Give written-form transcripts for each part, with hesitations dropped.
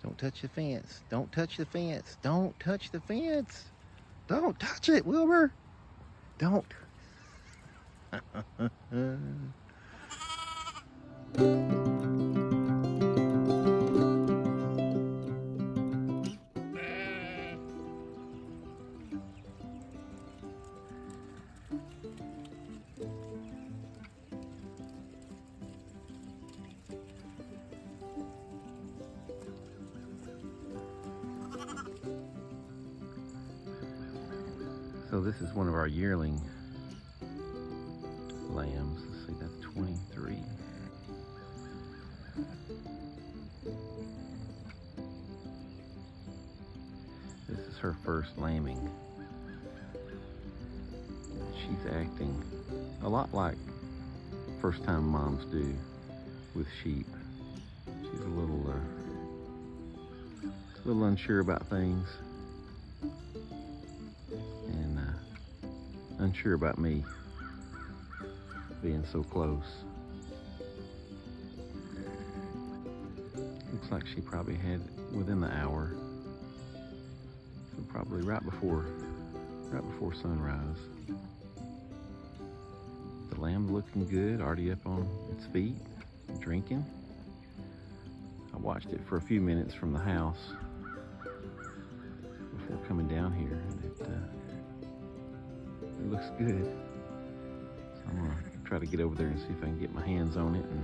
Don't touch the fence. Don't touch the fence. Don't touch the fence. Don't touch it, Wilbur. Don't. So this is one of our yearling lambs. Let's see, that's 23. This is her first lambing. She's acting a lot like first time moms do with sheep. She's a little unsure about things. Unsure about me being so close. Looks like she probably had it within the hour. So probably right before sunrise. The lamb's looking good, already up on its feet, drinking. I watched it for a few minutes from the house before coming down here, and it looks good. So I'm gonna try to get over there and see if I can get my hands on it and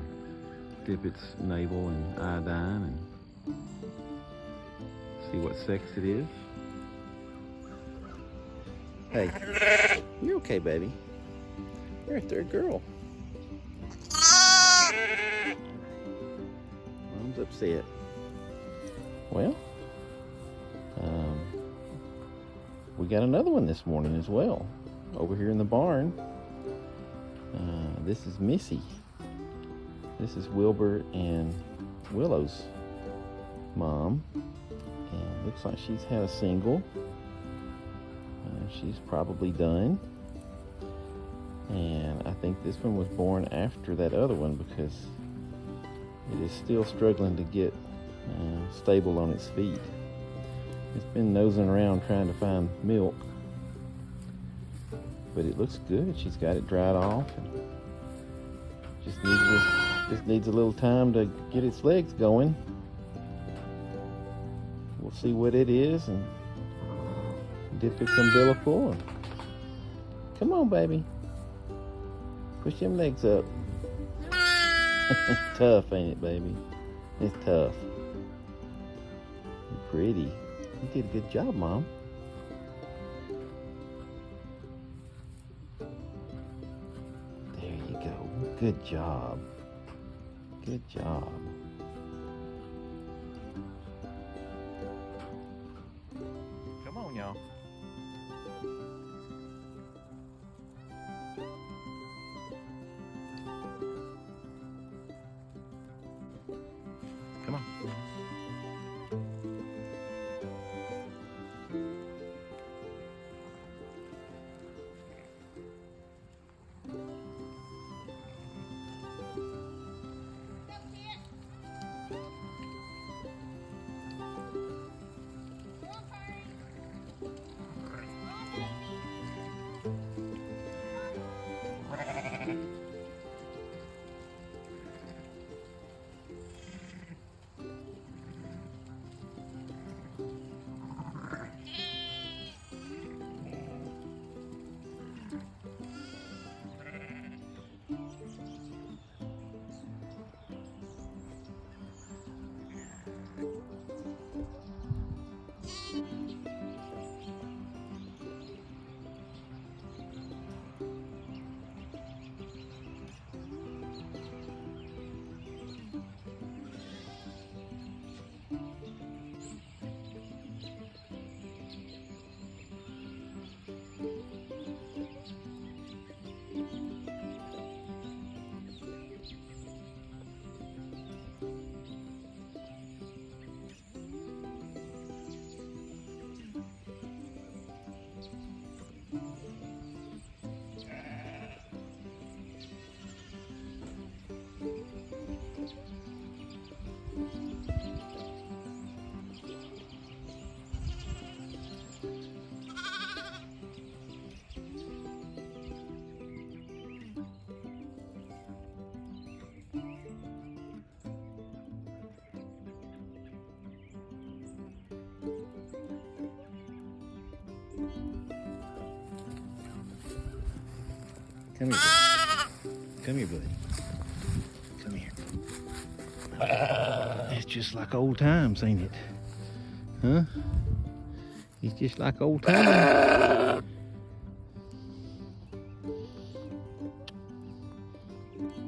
dip its navel in iodine and see what sex it is. Hey, you're okay, baby. You're a third girl. Mom's upset. Well, we got another one this morning as well. Over here in the barn. This is Missy. This is Wilbur and Willow's mom. And looks like she's had a single. She's probably done. And I think this one was born after that other one because it is still struggling to get stable on its feet. It's been nosing around trying to find milk. But it looks good. She's got it dried off and just needs a little time to get its legs going. We'll see what it is and dip its umbilical and come on, baby. Push them legs up. Tough, ain't it, baby? It's tough. You're pretty. You did a good job, Mom. Good job. Good job. Come on, y'all. Come on. Come here, buddy. Come here, buddy. Come here. It's just like old times, ain't it? Huh? It's just like old times.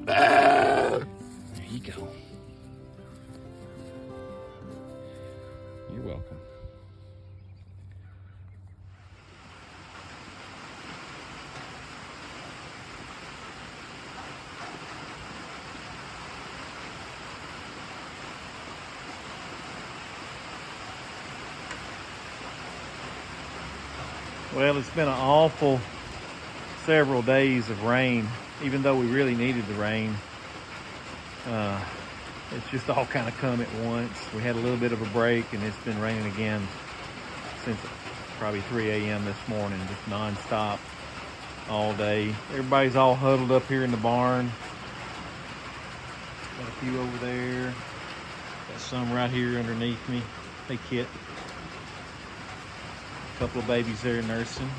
There you go. You're welcome. Well, it's been an awful several days of rain, even though we really needed the rain. It's just all kind of come at once. We had a little bit of a break, and it's been raining again since probably 3 a.m. this morning, just nonstop all day. Everybody's all huddled up here in the barn. Got a few over there. Got some right here underneath me. Hey, Kit. A couple of babies there nursing.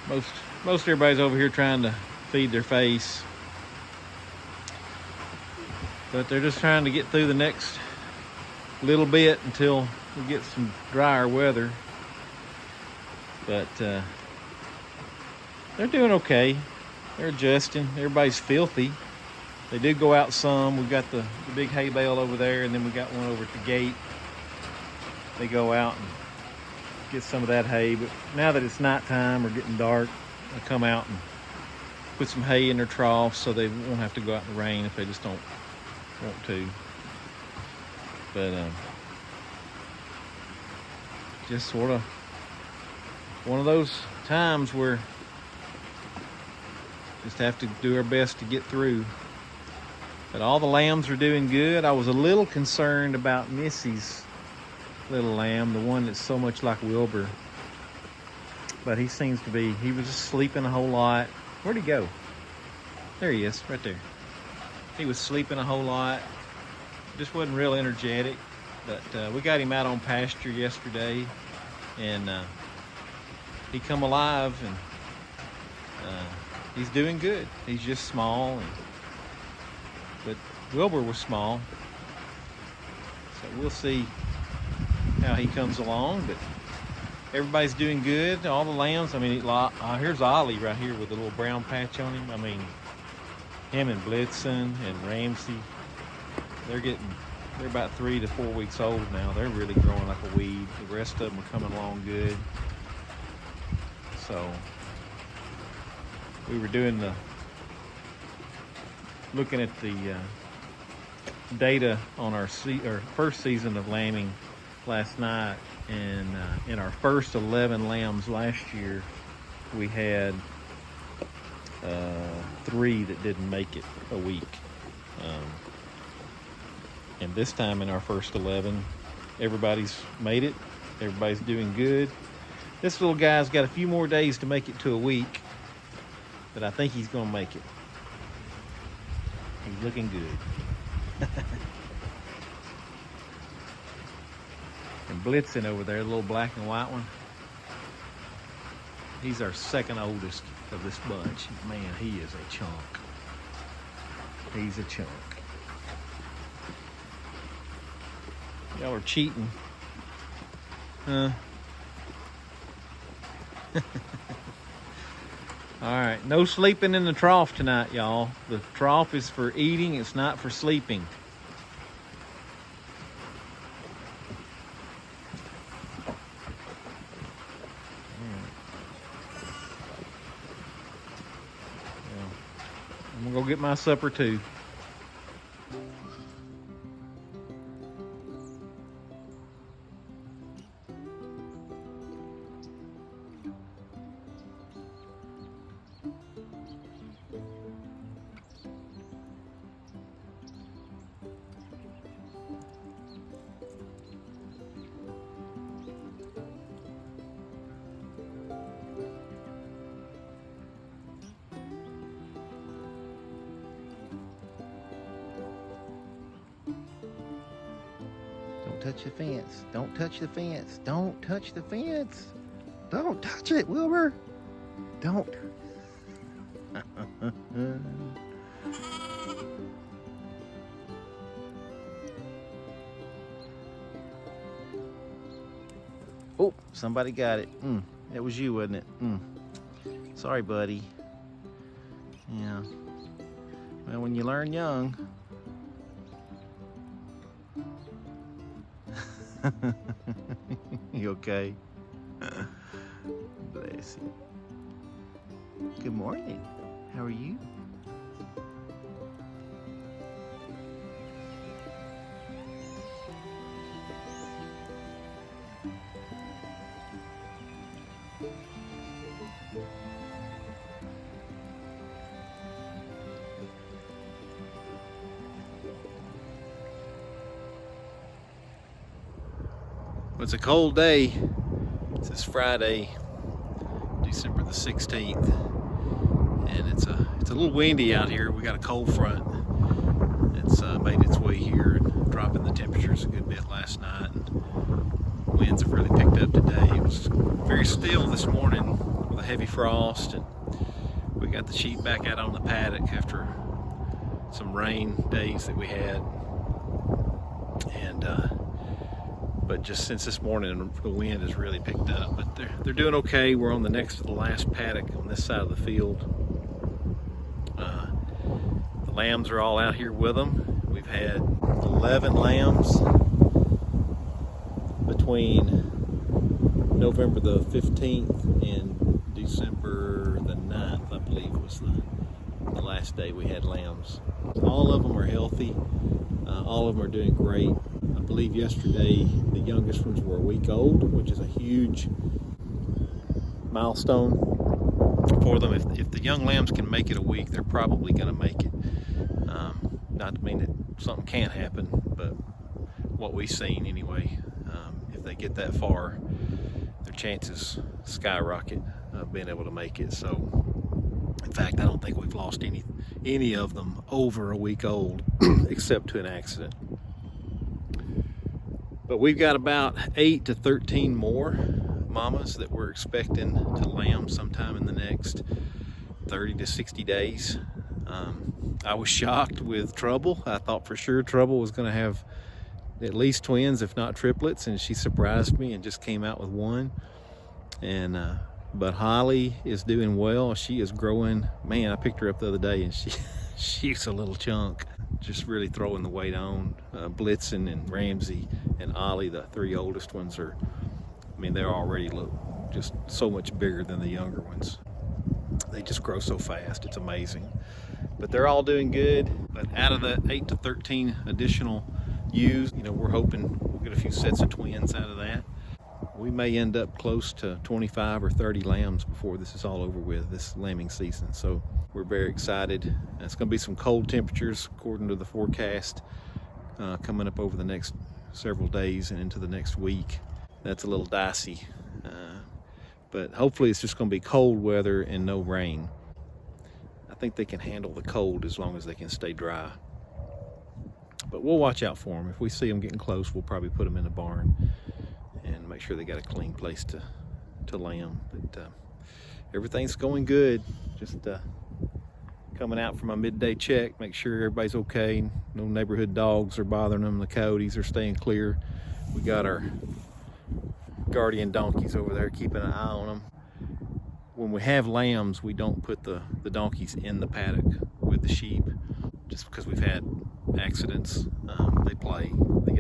Most everybody's over here trying to feed their face. But they're just trying to get through the next little bit until we get some drier weather. But they're doing okay. They're adjusting. Everybody's filthy. They did go out some. We've got the big hay bale over there, and then we got one over at the gate. They go out and get some of that hay. But now that it's nighttime or getting dark, they come out and put some hay in their troughs so they won't have to go out in the rain if they just don't want to. But just sort of one of those times where just have to do our best to get through. But all the lambs are doing good. I was a little concerned about Missy's little lamb, the one that's so much like Wilbur. But he seems to be, he was just sleeping a whole lot. Where'd he go? There he is, right there. He was sleeping a whole lot. Just wasn't real energetic. But we got him out on pasture yesterday, and he come alive, and he's doing good. He's just small, but Wilbur was small, so we'll see how he comes along. But everybody's doing good. All the lambs. I mean, here's Ollie right here with a little brown patch on him. I mean, him and Blitzen and Ramsey, they're about 3 to 4 weeks old now. They're really growing like a weed. The rest of them are coming along good. So we were looking at the data on our first season of lambing last night, and in our first 11 lambs last year, we had 3 that didn't make it a week. And this time in our first 11, everybody's made it. Everybody's doing good. This little guy's got a few more days to make it to a week, but I think he's going to make it. He's looking good. And Blitzen over there, the little black and white one, he's our second oldest of this bunch. Man, he is a chunk. He's a chunk. Y'all are cheating. Huh? All right, no sleeping in the trough tonight, y'all. The trough is for eating, it's not for sleeping. I'm gonna go get my supper too. touch the fence. Don't touch the fence. Don't touch the fence. Don't touch it, Wilbur. Don't. Oh, somebody got it. That was you, wasn't it? Sorry, buddy. Yeah. Well, when you learn young. You okay? Bless you. Good morning. How are you? Well, it's a cold day. This is Friday, December the 16th, and it's a little windy out here. We got a cold front. It's made its way here and dropping the temperatures a good bit last night. And winds have really picked up today. It was very still this morning with a heavy frost, and we got the sheep back out on the paddock after some rain days that we had. And but just since this morning, the wind has really picked up. But they're doing okay. We're on the next to the last paddock on this side of the field. The lambs are all out here with them. We've had 11 lambs between November the 15th and December the 9th, I believe, was the last day we had lambs. All of them are healthy. All of them are doing great. I believe yesterday the youngest ones were a week old, which is a huge milestone for them. If the young lambs can make it a week, they're probably going to make it. Not to mean that something can't happen, but what we've seen anyway, if they get that far, their chances skyrocket of being able to make it. So, in fact, I don't think we've lost any of them over a week old, except to an accident. But we've got about 8 to 13 more mamas that we're expecting to lamb sometime in the next 30 to 60 days. I was shocked with Trouble. I thought for sure Trouble was going to have at least twins, if not triplets, and she surprised me and just came out with one. And but Holly is doing well. She is growing. Man, I picked her up the other day, and she's a little chunk. Just really throwing the weight on. Blitzen and Ramsey and Ollie, the 3 oldest ones, are, I mean, they're already look just so much bigger than the younger ones. They just grow so fast. It's amazing. But they're all doing good. But out of the 8 to 13 additional ewes, we're hoping we'll get a few sets of twins out of that. We may end up close to 25 or 30 lambs before this is all over with, this lambing season. So we're very excited. It's going to be some cold temperatures according to the forecast coming up over the next several days and into the next week. That's a little dicey. But hopefully it's just going to be cold weather and no rain. I think they can handle the cold as long as they can stay dry. But we'll watch out for them. If we see them getting close, we'll probably put them in the barn and make sure they got a clean place to lamb. But everything's going good. Just coming out from my midday check, make sure everybody's okay. No neighborhood dogs are bothering them. The coyotes are staying clear. We got our guardian donkeys over there keeping an eye on them. When we have lambs, we don't put the donkeys in the paddock with the sheep, just because we've had accidents. They play,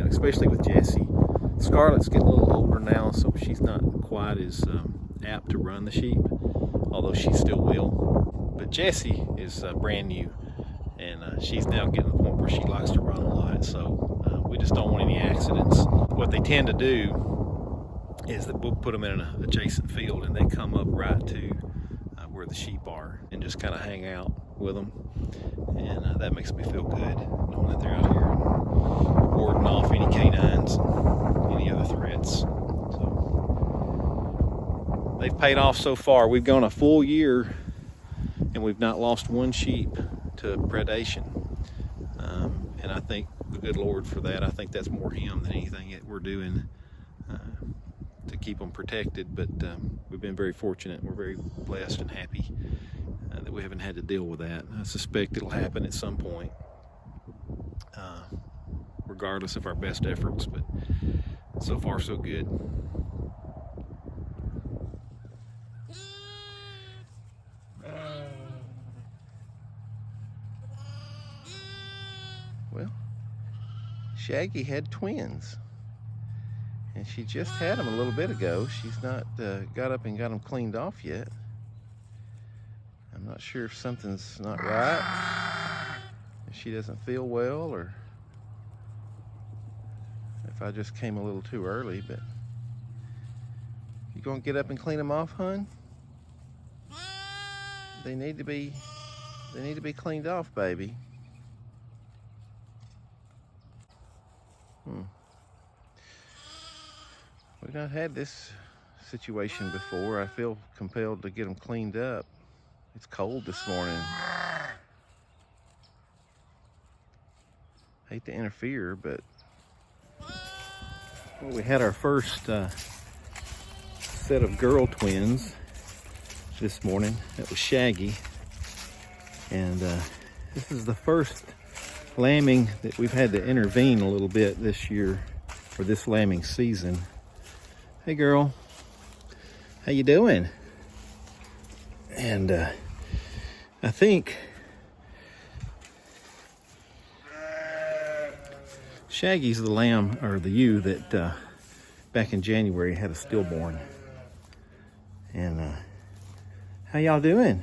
especially with Jessie. Scarlett's getting a little older now, so she's not quite as apt to run the sheep, although she still will. But Jessie is brand new, and she's now getting to the point where she likes to run a lot, so we just don't want any accidents. What they tend to do is that we'll put them in an adjacent field, and they come up right to where the sheep are and just kind of hang out with them, and that makes me feel good knowing that they're out here warding off any canines and any other threats. So they've paid off so far. We've gone a full year and we've not lost one sheep to predation, And I thank the good Lord for that. I think that's more Him than anything that we're doing to keep them protected. But we've been very fortunate. We're very blessed and happy that we haven't had to deal with that. I suspect it'll happen at some point, regardless of our best efforts. But so far, so good. Well, Shaggy had twins, and she just had them a little bit ago. She's not got up and got them cleaned off yet. I'm not sure if something's not right, if she doesn't feel well, or if I just came a little too early. But you gonna get up and clean them off, hun? They need to be cleaned off, baby. We've not had this situation before. I feel compelled to get them cleaned up. It's cold this morning. Hate to interfere, but well, we had our first set of girl twins this morning. That was Shaggy, and this is the first lambing that we've had to intervene a little bit this year for this lambing season. Hey girl, how you doing? And I think Shaggy's the lamb, or the ewe, that back in January had a stillborn. And how y'all doing?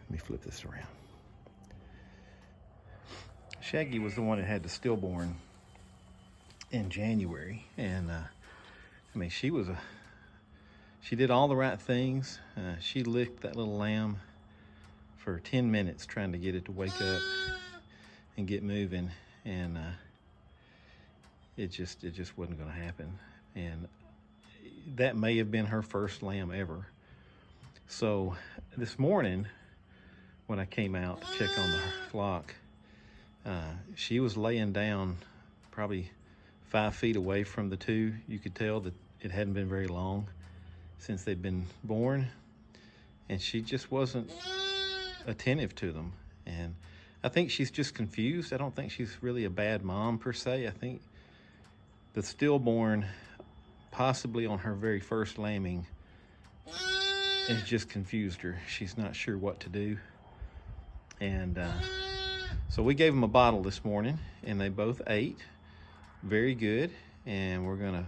Let me flip this around. Shaggy was the one that had the stillborn in January, and I mean, she did all the right things. She licked that little lamb for 10 minutes trying to get it to wake up and get moving, and it just wasn't going to happen. And that may have been her first lamb ever. So this morning when I came out to check on the flock, she was laying down probably 5 feet away from the two. You could tell that it hadn't been very long since they'd been born, and she just wasn't attentive to them. And I think she's just confused. I don't think she's really a bad mom per se. I think the stillborn, possibly on her very first lambing, has just confused her. She's not sure what to do. And so we gave them a bottle this morning, and they both ate. Very good. And we're gonna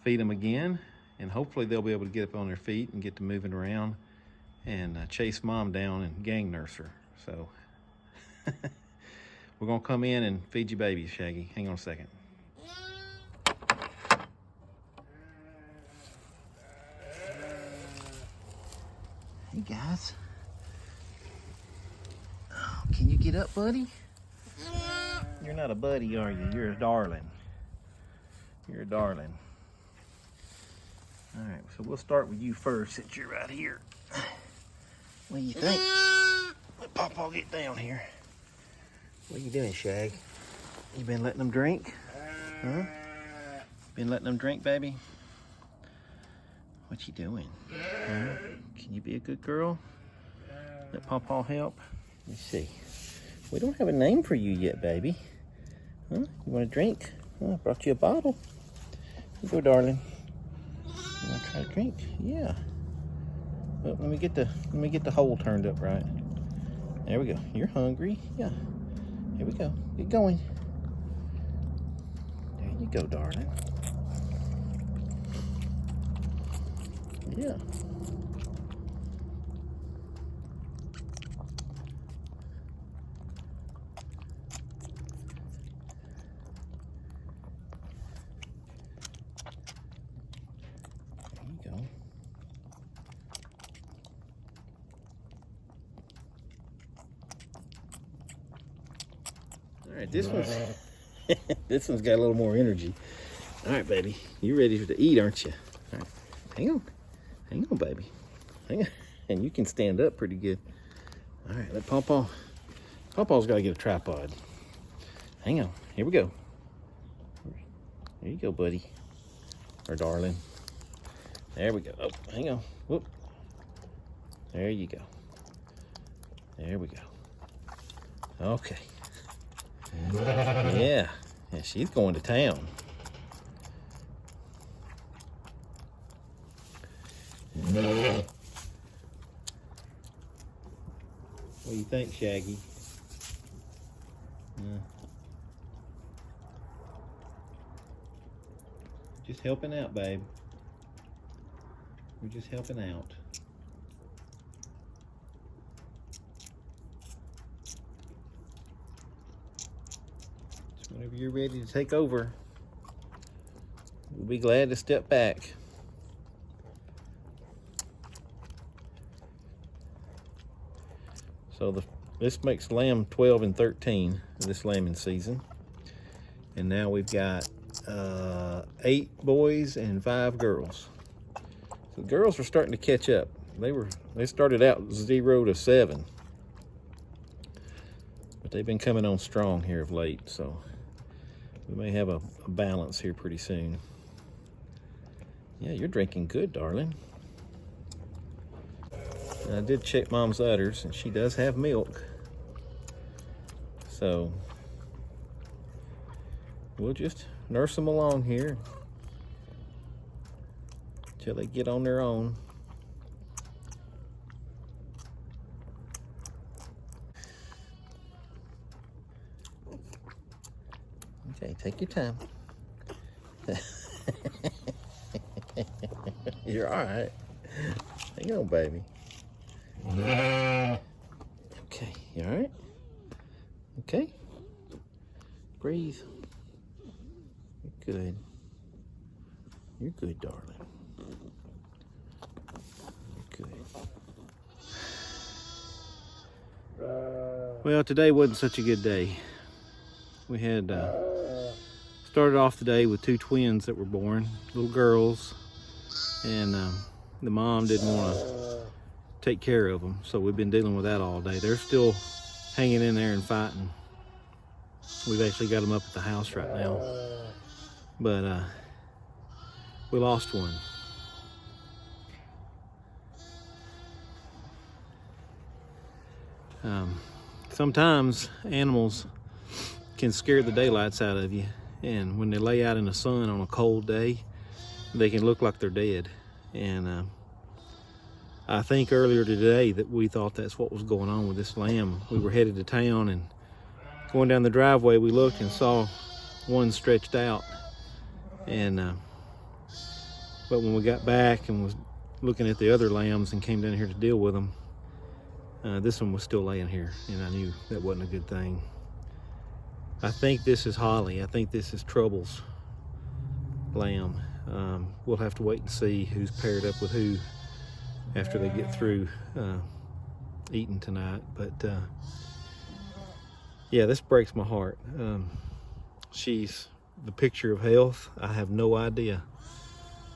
feed them again, and hopefully they'll be able to get up on their feet and get to moving around and chase mom down and gang nurse her. So we're gonna come in and feed you babies, Shaggy. Hang on a second. Hey guys. Oh, can you get up, buddy? You're not a buddy, are you? You're a darling. You're a darling. All right, so we'll start with you first, since you're right here. What do you think? Let Pawpaw get down here. What are you doing, Shag? You been letting them drink? Huh? Been letting them drink, baby? What you doing? Huh? Can you be a good girl? Let Pawpaw help? Let's see. We don't have a name for you yet, baby. Huh? You want a drink? Oh, I brought you a bottle. Here you go, darling. You want to try a drink? Yeah. Well, let me get the hole turned up right. There we go. You're hungry? Yeah. Here we go. Get going. There you go, darling. Yeah. All right, this one's got a little more energy. All right, baby, you ready to eat, aren't you? All right, hang on, baby, hang on, and you can stand up pretty good. All right, let Pawpaw Pawpaw's got to get a tripod. Hang on. Here we go. There you go, buddy. Or darling. There we go. Oh, hang on. Whoop. There you go. There we go. Okay. Yeah. Yeah, she's going to town. What do you think, Shaggy? Just helping out, babe. We're just helping out. So whenever you're ready to take over, we'll be glad to step back. So this makes lamb 12 and 13 this lambing season. And now we've got 8 boys and 5 girls. So the girls are starting to catch up. They started out 0 to 7. But they've been coming on strong here of late, so we may have a balance here pretty soon. Yeah, you're drinking good, darling. I did check Mom's udders, and she does have milk. So we'll just nurse them along here until they get on their own. Okay, take your time. You're all right. Hang on, baby. Okay, you all right? Okay. Breathe. You're good. You're good, darling. You're good. Well, today wasn't such a good day. We had started off the day with 2 twins that were born, little girls, and the mom didn't want to take care of them, so we've been dealing with that all day. They're still hanging in there and fighting. We've actually got them up at the house right now, but we lost one. Sometimes animals can scare the daylights out of you, and when they lay out in the sun on a cold day, they can look like they're dead. And I think earlier today that we thought that's what was going on with this lamb. We were headed to town, and going down the driveway we looked and saw one stretched out, and but when we got back and was looking at the other lambs and came down here to deal with them, this one was still laying here, and I knew that wasn't a good thing. I think this is Holly. I think this is Trouble's lamb. We'll have to wait and see who's paired up with who after they get through eating tonight. But yeah, this breaks my heart. She's the picture of health. I have no idea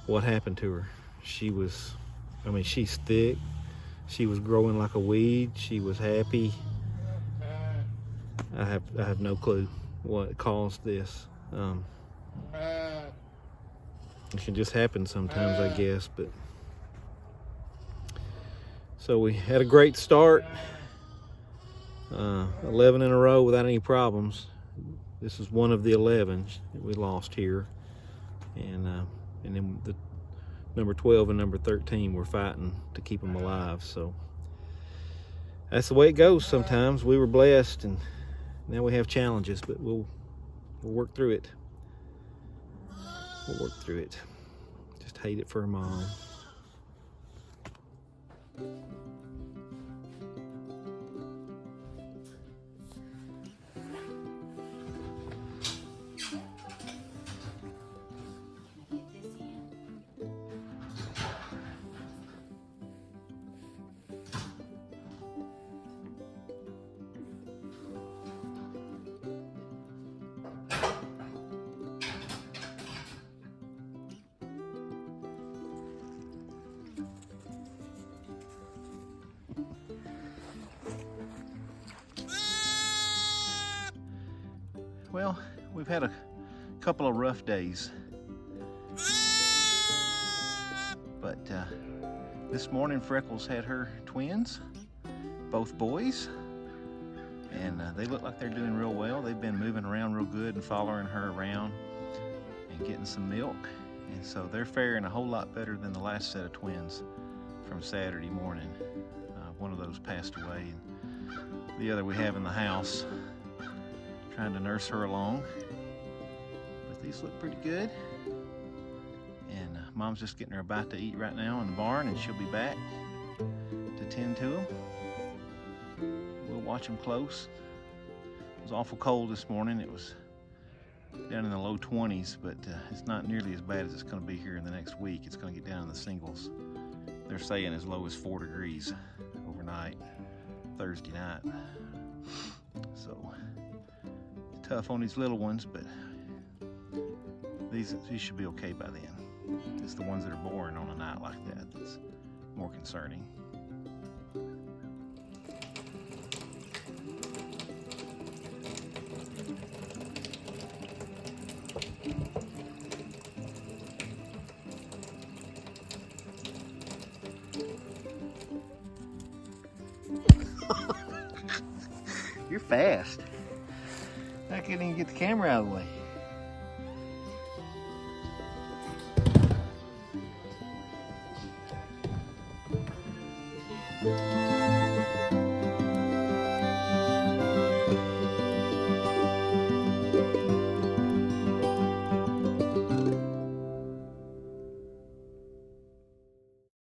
what happened to her. She's thick. She was growing like a weed. She was happy. I have no clue what caused this. It can just happen sometimes, I guess. But so we had a great start, 11 in a row without any problems. This is one of the 11 that we lost here, and then the number 12 and number 13 were fighting to keep them alive. So that's the way it goes sometimes. We were blessed, and now we have challenges, but we'll work through it. We'll work through it. Just hate it for her mom. Well, we've had a couple of rough days, but this morning Freckles had her twins, both boys, and they look like they're doing real well. They've been moving around real good and following her around and getting some milk, and so they're faring a whole lot better than the last set of twins from Saturday morning. One of those passed away, and the other we have in the house, trying to nurse her along. But these look pretty good. And Mom's just getting her a bite to eat right now in the barn, and she'll be back to tend to them. We'll watch them close. It was awful cold this morning. It was down in the low 20s, but it's not nearly as bad as it's going to be here in the next week. It's going to get down in the singles. They're saying as low as 4 degrees overnight, Thursday night. So it's tough on these little ones, but these should be okay by then. It's the ones that are born on a night like that that's more concerning. You're fast. I couldn't even get the camera out of the way.